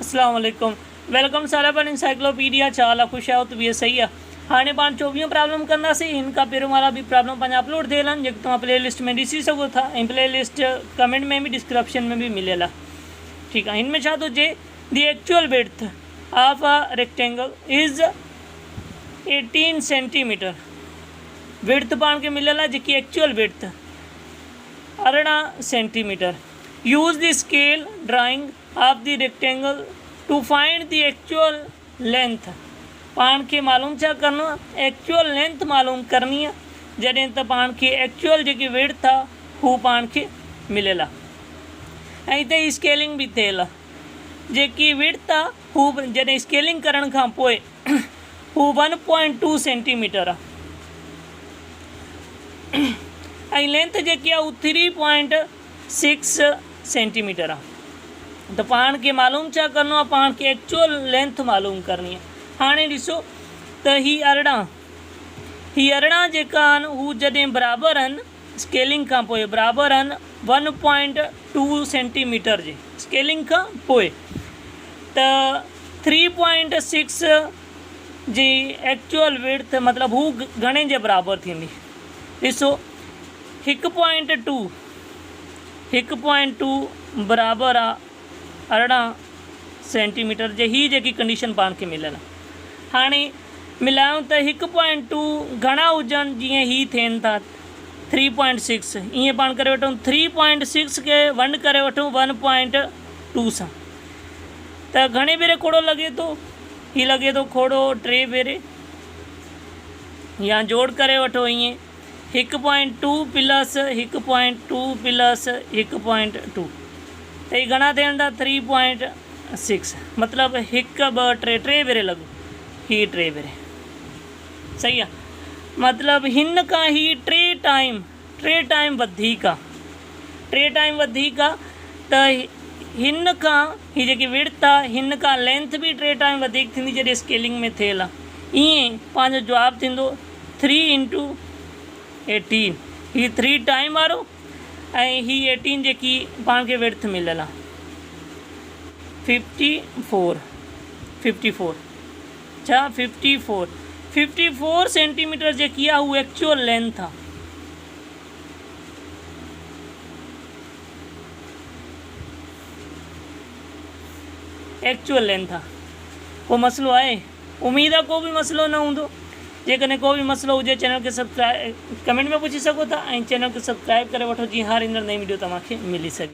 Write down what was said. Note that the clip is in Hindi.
अस्सलाम वालेकुम। वेलकम सारा पर इंसाइक्लोपीडिया चाला खुश आओ तो भी सही है। हाणे पाण 24 प्रॉब्लम कंदासीं। इनका पहिरों वाला भी प्रॉब्लम पंहिंजा अपलोड थियल आहिनि जेके तव्हां प्ले लिस्ट में ॾिसी सघो था ऐं प्ले लिस्ट कमेंट में भी डिस्क्रिप्शन में भी मिलियल आहे। ठीकु आहे। हिन में छा थो चए, the actual width of a rectangle is 18 centimetre. Width पाण खे मिलियल आहे जेकी actual width 18 centimetre. Use the scale drawing of the rectangle to find the actual length. पाण खे मालूम छा करिणो आहे, एक्चुअल लेंथ मालूम करणी आहे। जॾहिं त पाण खे एक्चुअल जेकी विड्थ आहे हू पाण खे मिलियल आहे ऐं हिते स्केलिंग भी थियल आहे। जेकी विड्थ आहे हू जॾहिं स्केलिंग करण खां पोइ हू 1.2 सेंटीमीटर आहे ऐं लेंथ जेकी आहे हू 3.6 सेंटीमीटर आहे। त पाण खे मालूम छा करिणो आहे, पाण खे एक्चुअल लेंथ मालूम करणी आहे। हाणे ॾिसो त ही 18 जेका आहिनि हू जॾहिं बराबरि आहिनि स्केलिंग खां पोइ बराबरि आहिनि 1.2 सेंटीमीटर जे स्केलिंग खां पोइ, त 3.6 जी एक्चुअल विड्थ मतिलबु हू घणे जे बराबरि थींदी। ॾिसो 1.2 बराबरि आहे 18 सेंटीमीटर जे। ही जेकी कंडीशन पाण खे मिलियल आहे। हाणे मिलायूं त 1.2 घणा हुजनि, जीअं ही थियनि था 3.6, ईअं पाण करे वठूं 3.6 खे 1 करे वठूं 1.2 सां, त घणे भेरे खोड़ो लॻे थो, ही लॻे थो खोड़ो 3 भेरे, या जोड़ करे वठो ईअं 1.2 प्लस 1.2 प्लस 1.2, त ही घणा थियनि था 3.6, मतिलबु 1 2 3 3 भेरे लॻो, ही 3 भेरे सही आहे। मतिलबु हिन खां ही 3 टाइम वधीक आहे, 3 टाइम वधीक आहे। त हिन खां ही जेकी विड्थ आहे हिन खां लेंथ भी 3 टाइम वधीक थींदी जॾहिं स्केलिंग में थियल आहे। ईअं पंहिंजो जवाबु थींदो 3 × 18, ही 3 टाइम वारो ऐं ही 18 जेकी पाण खे विड्थ मिलियल आहे 54 छा 54 सेंटीमीटर जेकी आहे हू एक्चुअल लेंथ आहे। एक्चुअल लेंथ आहे। को मसलो आहे? उम्मीद आहे को भी मसलो न हूंदो। जेकॾहिं को भी मसलो हुजे चैनल खे सब्सक्राइब कमेंट में पूछी सघो था ऐं चैनल खे सब्सक्राइब करे वठो, जीअं हर ईंदड़ नई वीडियो तव्हांखे मिली सघे।